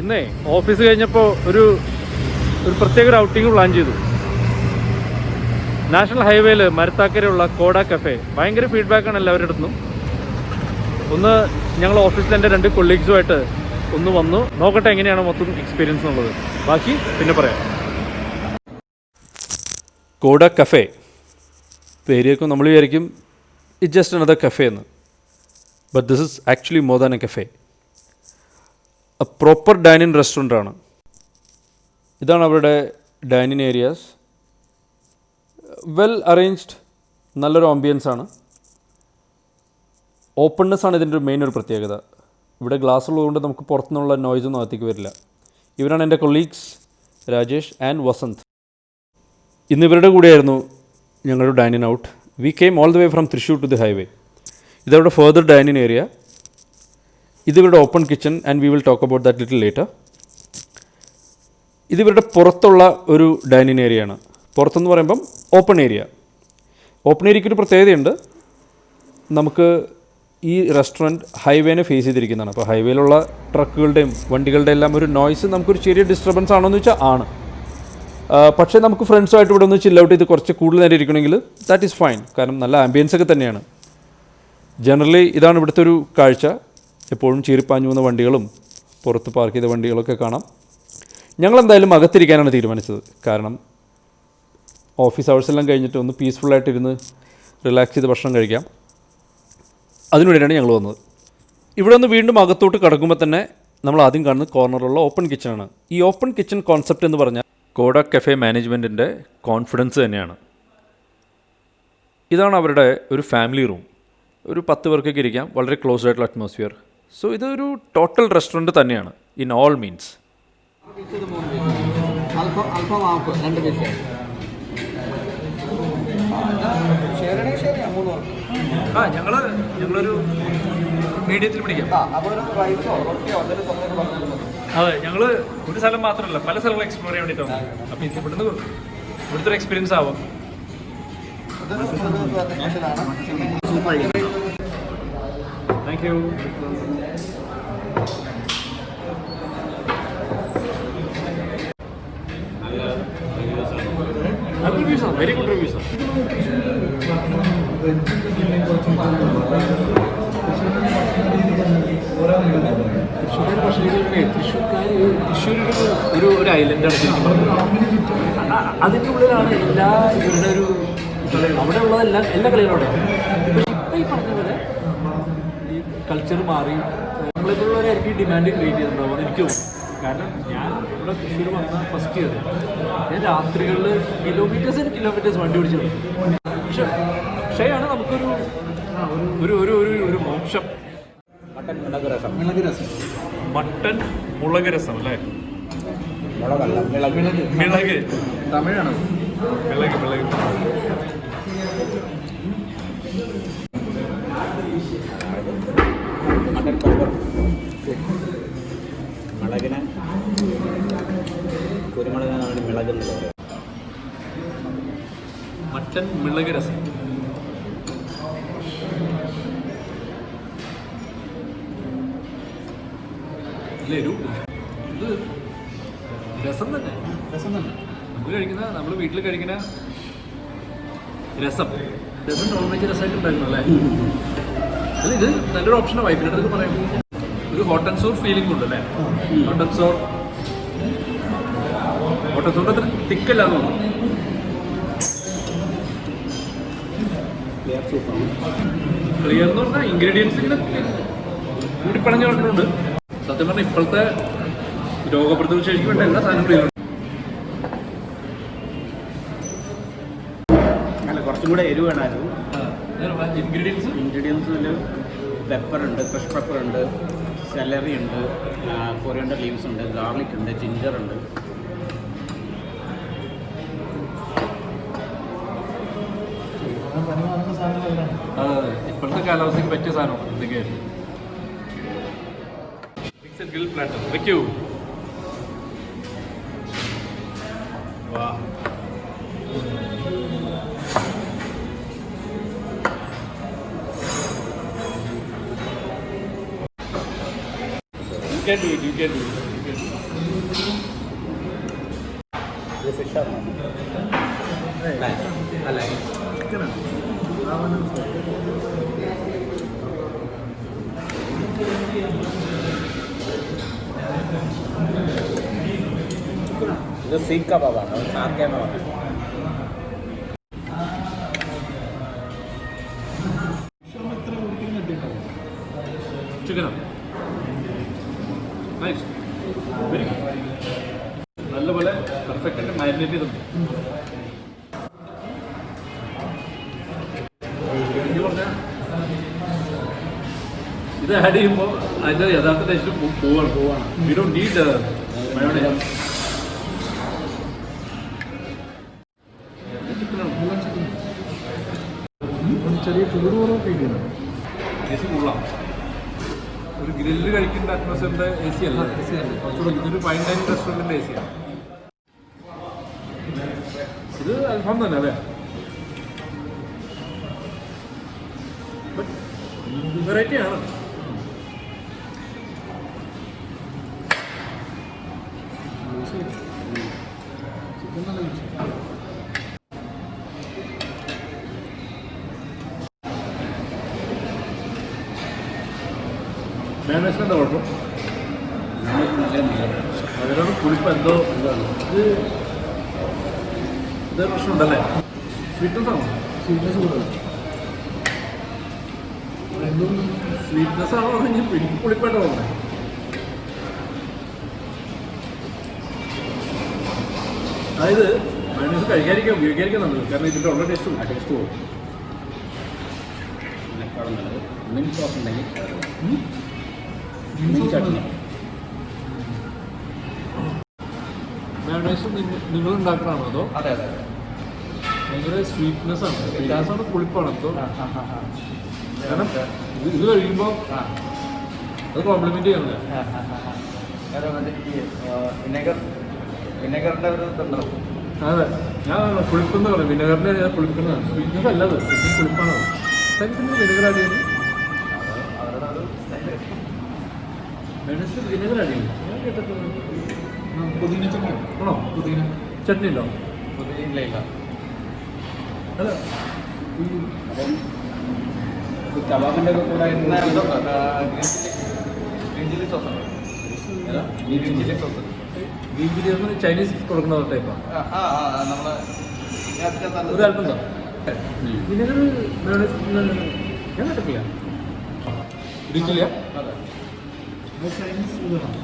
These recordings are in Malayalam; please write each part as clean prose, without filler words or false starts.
ഇന്നേ ഓഫീസ് കഴിഞ്ഞപ്പോൾ ഒരു പ്രത്യേക ഔട്ടിങ് പ്ലാൻ ചെയ്തു. നാഷണൽ ഹൈവേയിൽ മരത്താക്കരയുള്ള കോഡ കഫേ. ഭയങ്കര ഫീഡ്ബാക്കാണ് എല്ലാവരുടെ അടുത്തും. ഒന്ന് ഞങ്ങൾ ഓഫീസിൽ എൻ്റെ 2 കൊളീഗ്സുമായിട്ട് ഒന്ന് വന്നു നോക്കട്ടെ എങ്ങനെയാണ് മൊത്തം എക്സ്പീരിയൻസ് എന്നുള്ളത്. ബാക്കി പിന്നെ പറയാം. കോഡ കഫേ പേരിയേക്കും നമ്മൾ വിചാരിക്കും ഇറ്റ് ജസ്റ്റ് അനദർ കഫേ എന്ന്. But this is actually more than A cafe. A proper dining restaurant ആണ്. ഇതാണ് അവരുടെ ഡൈനിങ് ഏരിയാസ്. വെൽ അറേഞ്ച്ഡ്, നല്ലൊരു ആംബിയൻസ് ആണ്. ഓപ്പൺനെസ് ആണ് ഇതിൻ്റെ മെയിൻ ഒരു പ്രത്യേകത. ഇവിടെ ഗ്ലാസ് ഉള്ളതുകൊണ്ട് നമുക്ക് പുറത്തുനിന്നുള്ള നോയ്സൊന്നും അകത്തേക്ക് വരില്ല. ഇവരാണ് എൻ്റെ കൊളീഗ്സ് രാജേഷ് ആൻഡ് വസന്ത്. ഇന്ന് ഇവരുടെ കൂടെയായിരുന്നു ഞങ്ങളുടെ dining out. We came all the way from Thrissur to the highway. ഇതവരുടെ ഫർദർ ഡൈനിങ് ഏരിയ. ഇതിവരുടെ open kitchen and we will talk about that little later. ഇതിവരുടെ പുറത്തുള്ള ഒരു ഡൈനിങ് ഏരിയ ആണ്. പുറത്തെന്ന് പറയുമ്പം ഓപ്പൺ ഏരിയ. ഓപ്പൺ ഏരിയയ്ക്കൊരു പ്രത്യേകതയുണ്ട്. നമുക്ക് ഈ റെസ്റ്റോറൻറ്റ് ഹൈവേനെ ഫേസ് ചെയ്തിരിക്കുന്നതാണ്. അപ്പോൾ ഹൈവേയിലുള്ള ട്രക്കുകളുടെയും വണ്ടികളുടെ എല്ലാം ഒരു നോയ്സ് നമുക്കൊരു ചെറിയ ഡിസ്റ്റർബൻസ് ആണോ എന്ന് വെച്ചാൽ ആണ്. പക്ഷേ നമുക്ക് ഫ്രണ്ട്സുമായിട്ട് ഇവിടെ ഒന്ന് ചിൽ ഔട്ട് ചെയ്ത് കുറച്ച് കൂടുതൽ നേരം ഇരിക്കണമെങ്കിൽ ദാറ്റ് ഈസ് ഫൈൻ. കാരണം നല്ല ആംബിയൻസ് ഒക്കെ തന്നെയാണ്. ജനറലി ഇതാണ് ഇവിടുത്തെ ഒരു കാഴ്ച. എപ്പോഴും ചീറിപ്പാഞ്ഞു വന്ന വണ്ടികളും പുറത്ത് പാർക്ക് ചെയ്ത വണ്ടികളൊക്കെ കാണാം. ഞങ്ങളെന്തായാലും അകത്തിരിക്കാനാണ് തീരുമാനിച്ചത്. കാരണം ഓഫീസ് അവേഴ്സെല്ലാം കഴിഞ്ഞിട്ട് ഒന്ന് പീസ്ഫുള്ളായിട്ടിരുന്ന് റിലാക്സ് ചെയ്ത് ഭക്ഷണം കഴിക്കാം. അതിനുവേണ്ടിയാണ് ഞങ്ങൾ വന്നത്. ഇവിടെ ഒന്ന് വീണ്ടും അകത്തോട്ട് കടക്കുമ്പോൾ തന്നെ നമ്മൾ ആദ്യം കാണുന്നത് കോർണറുള്ള ഓപ്പൺ കിച്ചണാണ്. ഈ ഓപ്പൺ കിച്ചൺ കോൺസെപ്റ്റ് എന്ന് പറഞ്ഞാൽ കോഡ കഫേ മാനേജ്മെൻറ്റിൻ്റെ കോൺഫിഡൻസ് തന്നെയാണ്. ഇതാണ് അവരുടെ ഒരു ഫാമിലി റൂം. ഒരു 10 പേർക്കൊക്കെ ഇരിക്കാം. വളരെ ക്ലോസ്ഡ് ആയിട്ടുള്ള അറ്റ്മോസ്ഫിയർ. സോ ഇതൊരു ടോട്ടൽ റെസ്റ്റോറൻറ്റ് തന്നെയാണ് ഇൻ ഓൾ മീൻസ്. ഞങ്ങളൊരു മീഡിയത്തിൽ പിടിക്കാം. അതെ, ഞങ്ങൾ ഒരു സ്ഥലം മാത്രമല്ല പല സ്ഥലങ്ങൾ എക്സ്പ്ലോർ ചെയ്യാൻ വേണ്ടിയിട്ടാണ്. അപ്പോൾ ഇവിടുത്തെ ഒരു എക്സ്പീരിയൻസ് ആവും. Thank you. നല്ല റിവ്യൂസാണ്, വെരി ഗുഡ് റിവ്യൂസാണ്. തൃശ്ശൂർ പക്ഷേ തൃശ്ശൂർ ഒരു ഐലൻഡാണ് ശരിക്കും പറഞ്ഞത്. അതിൻ്റെ ഉള്ളിലാണ് എല്ലാ ഇവരുടെ ഒരു അവിടെ ഉള്ളതെല്ലാം എല്ലാ കളികളും അവിടെ. പക്ഷേ ഇപ്പം ഈ പറഞ്ഞ പോലെ ഈ കൾച്ചർ മാറി നമ്മളിപ്പോഴുള്ളവരായിരിക്കും ഡിമാൻഡ് ക്രിയേറ്റ് ചെയ്തിട്ടുണ്ടാവും എന്ന് എനിക്ക് തോന്നുന്നു. കാരണം ഞാൻ ഇവിടെ തൃശ്ശൂർ വന്ന ഫസ്റ്റ് ഇയർ ഞാൻ രാത്രികളിൽ കിലോമീറ്റേഴ്സ് വണ്ടി ഓടിച്ചു. പക്ഷേയാണ് നമുക്കൊരു ഒരു ഒരു ഒരു മോക്ഷം. മട്ടൻ മുളക് രസം അല്ലേ? മിളക് തമിഴാണ്. മിളക് മട്ടൻ പെപ്പർ മുളകിന് കുരുമുളകിനാണ് മിളക് എന്ന് പറയുന്നത്. മട്ടൻ മിളക് രസം. ഇത് രസം തന്നെ നമ്മൾ വീട്ടിൽ കഴിക്കുന്ന രസം നോൺ വെജ് രസമായിട്ട് ഉണ്ടായിരുന്നു അല്ലേ? അല്ല, ഇത് നല്ലൊരു ഓപ്ഷനാണ്. വൈഫിൻ്റെ അടുത്ത് പറയാം. ഒരു ഹോട്ട് ആൻഡ് സോർ ഫീലിംഗ് ഉണ്ട് അല്ലേ? ഹോട്ട് ആൻഡ് സോറിൻ്റെ അത്ര തിക്കല്ല എന്ന് തോന്നുന്നു. ക്ലിയർ എന്ന് പറഞ്ഞാൽ ഇൻഗ്രീഡിയൻസിന് കൂടിപ്പണഞ്ഞു പറഞ്ഞിട്ടുണ്ട്. സത്യം പറഞ്ഞാൽ ഇപ്പോഴത്തെ രോഗപ്രതിരോധ ശേഷിക്ക് വേണ്ട എല്ലാ സാധനവും ക്ലിയർ. അല്ല, കുറച്ചും കൂടെ എരിവ് വേണമായിരുന്നു. ഇൻഗ്രീഡിയൻസിൽ പെപ്പറുണ്ട്, ഫ്രഷ് പെപ്പറുണ്ട്, സെലറി ഉണ്ട്, കൊറിയൻഡർ ലീവ്സ് ഉണ്ട്, ഗാർലിക് ഉണ്ട്, ജിഞ്ചർ ഉണ്ട്. ഇപ്പോഴത്തെ കാലാവസ്ഥയ്ക്ക് പറ്റിയ സാധനമാണ്. എന്തൊക്കെയായിരുന്നു ഗ്രിൽ പ്ലാറ്റർ വെക്കൂ. വാ, you can do it. ഇത് സീഖ് കബാബാണ്, സാർക്കേന്ന് പറഞ്ഞത്. ചിക്കനാണ് നൈസ്, വെരി ഗുഡ്, നല്ലപോലെ പെർഫെക്റ്റ് ആയിട്ട് മാരിനേറ്റ് ചെയ്തിട്ടുണ്ട്. ഇത് ആഡ് ചെയ്യുമ്പോൾ അതിൻ്റെ യഥാർത്ഥ ടേസ്റ്റ് പോവാണ്. We don't need mayonnaise. ചെറിയ ചൂട് കുറവ് ഫീൽ ചെയ്യുന്നത്. എ സി കൂടുതലാണ്. ഒരു ഗ്രില്ല് കഴിക്കേണ്ട അറ്റ്മോസ്ഫിയറിൻ്റെ എ സി അല്ല, കുറച്ചുകൂടെ ഇതൊരു ഫൈൻ ഡൈനിങ് റെസ്റ്റോറൻറ്റിൻ്റെ എ സി ആണ്. ഇത് അൽഫാം തന്നെ അല്ലേ, വെറൈറ്റി ആണ്. ചിക്കൻ നല്ല യൂസ് ചെയ്യും. മയോണൈസിൻ്റെ കുഴപ്പം അതിനോട് പുളിപ്പ് എന്തോ ഇതാണ്. ഇതൊരു പ്രശ്നമുണ്ടല്ലേ, സ്വീറ്റ്നസ് ആണോ? സ്വീറ്റ്നസ് കൂടുതൽ. സ്വീറ്റ്നസ് ആണോ പറഞ്ഞാൽ എനിക്ക് പുളിപ്പായിട്ട് തോന്നുന്നത്. അതായത് മയോണൈസ് ഉപയോഗിക്കാതിരിക്കാൻ നല്ലത്, കാരണം ഇതിൻ്റെ ഉള്ള ടേസ്റ്റ് പോകും. മിൻ സോസ് ഉണ്ടെങ്കിൽ മയോണൈസ് നിങ്ങൾ ഉണ്ടാക്കണതാണോ അതോ? അതെ അതെ, ഭയങ്കര സ്വീറ്റ്നസ് ആണ്, സ്വീറ്റ്നസ് പുളിപ്പാണ് എന്തോ. കാരണം ഇത് കഴിക്കുമ്പോൾ അത് കോംപ്ലിമെന്റ് ചെയ്യുന്നില്ല. വിനെഗറിൻ്റെ ഒരു ഇതുണ്ടല്ലോ. അതെ, ഞാൻ പുളിപ്പെന്ന് പറയും, വിനെഗറിൻ്റെ ഞാൻ പുളിക്കുന്നതാണ്. സ്വീറ്റ്നസ് അല്ലത്, പുളിപ്പാണ്. വിനെഗർ ആഡ് ചെയ്യുന്നു, മയോണൈസിൽ വിനെഗർ ആഡ് ചെയ്യുന്നു. ഞാൻ കേട്ടിട്ടുണ്ട്. പുതിന ചട്നി ആണോ? പുതിന ചട്നി ഉണ്ടോ? ഇല്ല. അല്ല, അപ്പം ഈ കബാബിൻ്റെ ഒക്കെ കൂടെ green chilli sauce. Green chilli sauce green chilli Chinese കൊടുക്കുന്ന ടൈപ്പാണ്. നമ്മള് ഒരു അല്പം തോ വിനെഗർ ഞാൻ കേട്ടിട്ടില്ല. ഗ്രീൻ ചില്ലിയാ? ചൈനീസ് ഇതാണ്.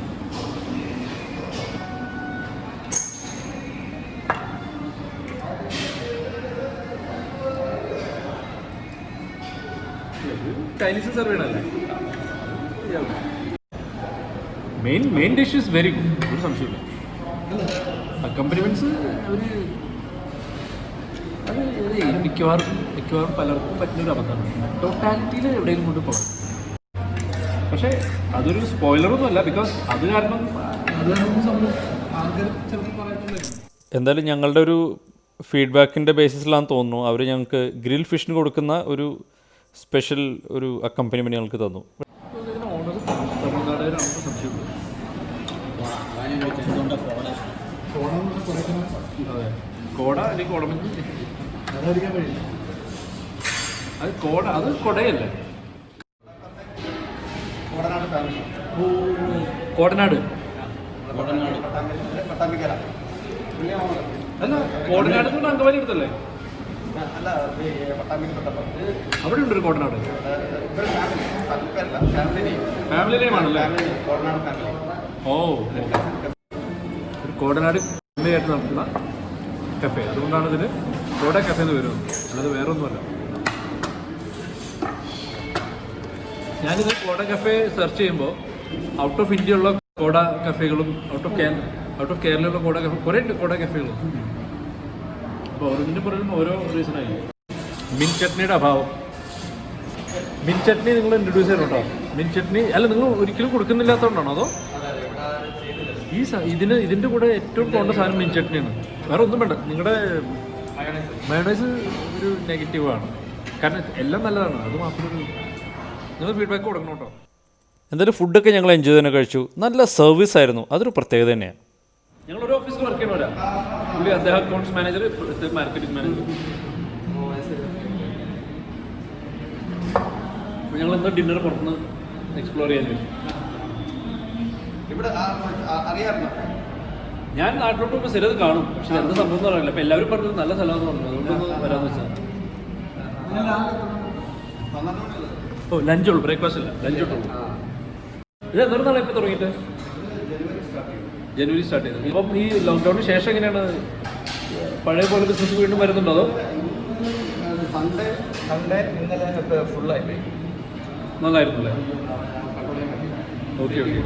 ചൈനീസ് സെർവ് ചെയ്യണല്ലേ. Main dish is very good, ഒരു സംശയമില്ല. അക്കമ്പനിമെൻറ്റ്സ് അത് മിക്കവാറും പലർക്കും പറ്റുന്നൊരു അബദ്ധമാണ്. ടോട്ടാലിറ്റിയിൽ എവിടെയെങ്കിലും കൊണ്ട് പോകാം. പക്ഷേ അതൊരു സ്പോയിലറൊന്നും അല്ല, ബിക്കോസ് അത് കാരണം എന്തായാലും ഞങ്ങളുടെ ഒരു ഫീഡ്ബാക്കിൻ്റെ ബേസിസിലാണെന്ന് തോന്നുന്നു അവർ ഞങ്ങൾക്ക് ഗ്രിൽ ഫിഷിന് കൊടുക്കുന്ന ഒരു സ്പെഷ്യൽ ഒരു അക്കമ്പനിമെൻറ്റ് ഞങ്ങൾക്ക് തന്നു. കോട അല്ലെങ്കിൽ കോടമഞ്ഞ് അതടിക്കാൻ കഴിയില്ല. അത് കൊടയല്ലേ? കോടനാട് അല്ല, കോടനാട് അങ്കമാലി അടുത്തല്ലേ? അവിടെ ഉണ്ടൊരു കോടനാട്. ഫാമിലി നെയിമാണല്ലേ? ഓ, ഒരു കോടനാട് ആയിട്ട് നടത്തുന്ന കഫേ, അതുകൊണ്ടാണ് ഇതിന് കോട കഫേ എന്ന് വരുന്നത്, അല്ലാതെ വേറെ ഒന്നുമല്ല. ഞാനിത് കോട കഫേ സെർച്ച് ചെയ്യുമ്പോൾ ഔട്ട് ഓഫ് ഇന്ത്യ ഉള്ള കോട കഫേകളും ഔട്ട് ഓഫ് കേരളയുള്ള കോട കഫേ കുറേ ഉണ്ട് കോട കഫേകളും. അപ്പോൾ ഓരോന്നിനും പറയുമ്പോൾ ഓരോ റീസണായി. മിൻ ചട്നിയുടെ അഭാവം. മിൻ ചട്നി നിങ്ങൾ ഇൻട്രൊഡ്യൂസ് ചെയ്യണോ? മിൻ ചട്നി അല്ല, നിങ്ങൾ ഒരിക്കലും കൊടുക്കുന്നില്ലാത്തതുകൊണ്ടാണോ അതോ? ഇതിൻ്റെ കൂടെ ഏറ്റവും പോകേണ്ട സാധനം മിൻ ചട്നിയാണ്, വേറെ ഒന്നും വേണ്ട. നിങ്ങളുടെ മയോണൈസ് ഒരു നെഗറ്റീവാണ്, കാരണം എല്ലാം നല്ലതാണ്, അത് മാത്രം നിങ്ങൾ ഫീഡ്ബാക്ക് കൊടുക്കണം കേട്ടോ. എന്തായാലും ഫുഡൊക്കെ ഞങ്ങൾ എൻജോയ് തന്നെ കഴിച്ചു. നല്ല സർവീസ് ആയിരുന്നു, അതൊരു പ്രത്യേകത തന്നെയാണ്. ഞങ്ങളൊരു ഓഫീസിൽ വർക്ക് ചെയ്യണവരാ. പുള്ളി അദ്ദേഹം അക്കൗണ്ട്സ് മാനേജർ, ഇപ്പോഴത്തെ മാർക്കറ്റിംഗ് മാനേജർ. അപ്പോൾ ഞങ്ങൾ എന്താ ഡിന്നർ പുറത്തുനിന്ന് എക്സ്പ്ലോർ ചെയ്യാൻ പറ്റും. ഇവിടെ അറിയാറുണ്ടോ? ഞാൻ നാട്ടിലോട്ട് ഇപ്പോൾ സ്ഥിരം കാണും, പക്ഷെ എന്താ സംഭവം എന്ന് പറയില്ല. അപ്പോൾ എല്ലാവരും പറഞ്ഞത് നല്ല സ്ഥലമാണെന്ന് പറഞ്ഞു, അതുകൊണ്ടൊന്ന് വരാമെന്ന് വെച്ചാൽ. ഓ ലഞ്ചുള്ളൂ, ബ്രേക്ക്ഫാസ്റ്റ് ഇല്ല, ലഞ്ചുള്ളൂ. ഇത് എത്ര നാളെ ഇപ്പോൾ തുടങ്ങിയിട്ട്? ജനുവരി സ്റ്റാർട്ട് ചെയ്തത്. ഇപ്പം ഈ ലോക്ക്ഡൗണിന് ശേഷം എങ്ങനെയാണ് പഴയ പോലെ ബിസിനസ് വീണ്ടും വരുന്നുണ്ടോ? അതോ സൺഡേ ഇന്നലെ ഫുള്ളായി നന്നായിരുന്നു അല്ലേ? Okay okay.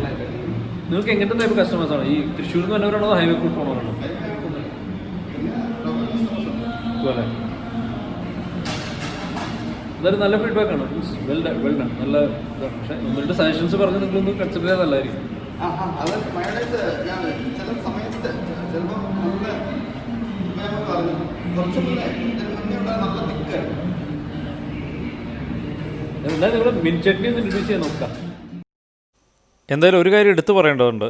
നിങ്ങൾക്ക് എങ്ങനത്തെ ടൈപ്പ് കസ്റ്റമേഴ്സാണ്? ഈ തൃശ്ശൂരിൽ നിന്ന് വന്നവരാണോ ഹൈവേ കൂടെ പോകണവരാണോ? അല്ലേ, അതൊരു നല്ല ഫീഡ്ബാക്കാണ്. വെൽ ഡൺ, നല്ല ഇതാണ്. പക്ഷേ നിങ്ങളുടെ സജഷൻസ് പറഞ്ഞ് നിങ്ങളൊന്ന് കൺസിഡർ ചെയ്താൽ നല്ലതായിരിക്കും. അത് മയോണൈസ് ഞാൻ ചില സമയത്ത് ചിലപ്പോൾ പറഞ്ഞു കുറച്ച് മുന്നേ നല്ല തിക്കാണ്. എന്തായാലും നിങ്ങൾ മിൻ ചട്നി ഒന്ന് ഇൻട്രൊഡ്യൂസ് ചെയ്യാൻ നോക്കാം. എന്തായാലും ഒരു കാര്യം എടുത്തു പറയേണ്ടതുണ്ട്.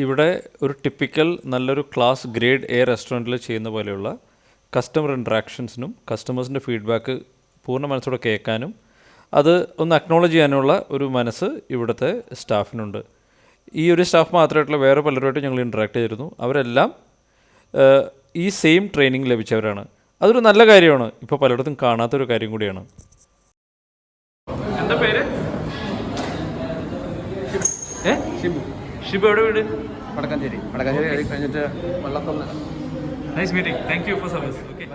ഇവിടെ ഒരു ടിപ്പിക്കൽ നല്ലൊരു ക്ലാസ് ഗ്രേഡ് എ റെസ്റ്റോറൻറ്റിൽ ചെയ്യുന്ന പോലെയുള്ള കസ്റ്റമർ ഇൻട്രാക്ഷൻസിനും കസ്റ്റമേഴ്സിൻ്റെ ഫീഡ്ബാക്ക് പൂർണ്ണ മനസ്സോടെ കേൾക്കാനും അത് ഒന്ന് അക്നോളജ് ചെയ്യാനുള്ള ഒരു മനസ്സ് ഇവിടുത്തെ സ്റ്റാഫിനുണ്ട്. ഈ ഒരു സ്റ്റാഫ് മാത്രമായിട്ടുള്ള വേറെ പലരുമായിട്ട് ഞങ്ങൾ ഇൻട്രാക്ട് ചെയ്തിരുന്നു. അവരെല്ലാം ഈ സെയിം ട്രെയിനിങ് ലഭിച്ചവരാണ്. അതൊരു നല്ല കാര്യമാണ്, ഇപ്പോൾ പലയിടത്തും കാണാത്തൊരു കാര്യം കൂടിയാണ്. എന്താ പേര്? ഷിബു. ഷിബു എവിടെ വീട്? വടക്കാഞ്ചേരി കഴിഞ്ഞിട്ട് വെള്ളത്തൊന്ന്. Nice meeting, thank you for service. Okay,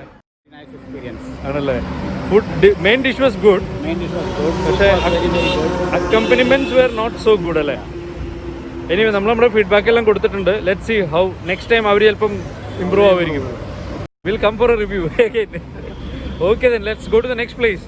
nice experience. ആണല്ലേ. Food main dish was good, പക്ഷേ accompaniments were not so good അല്ലേ? എനിവേ നമ്മൾ നമ്മുടെ ഫീഡ്ബാക്ക് എല്ലാം കൊടുത്തിട്ടുണ്ട്. Let see how next time അവർ ചിലപ്പം ഇമ്പ്രൂവ് ആവുമായിരിക്കും. Will come for a review. Okay then let's go to the next place.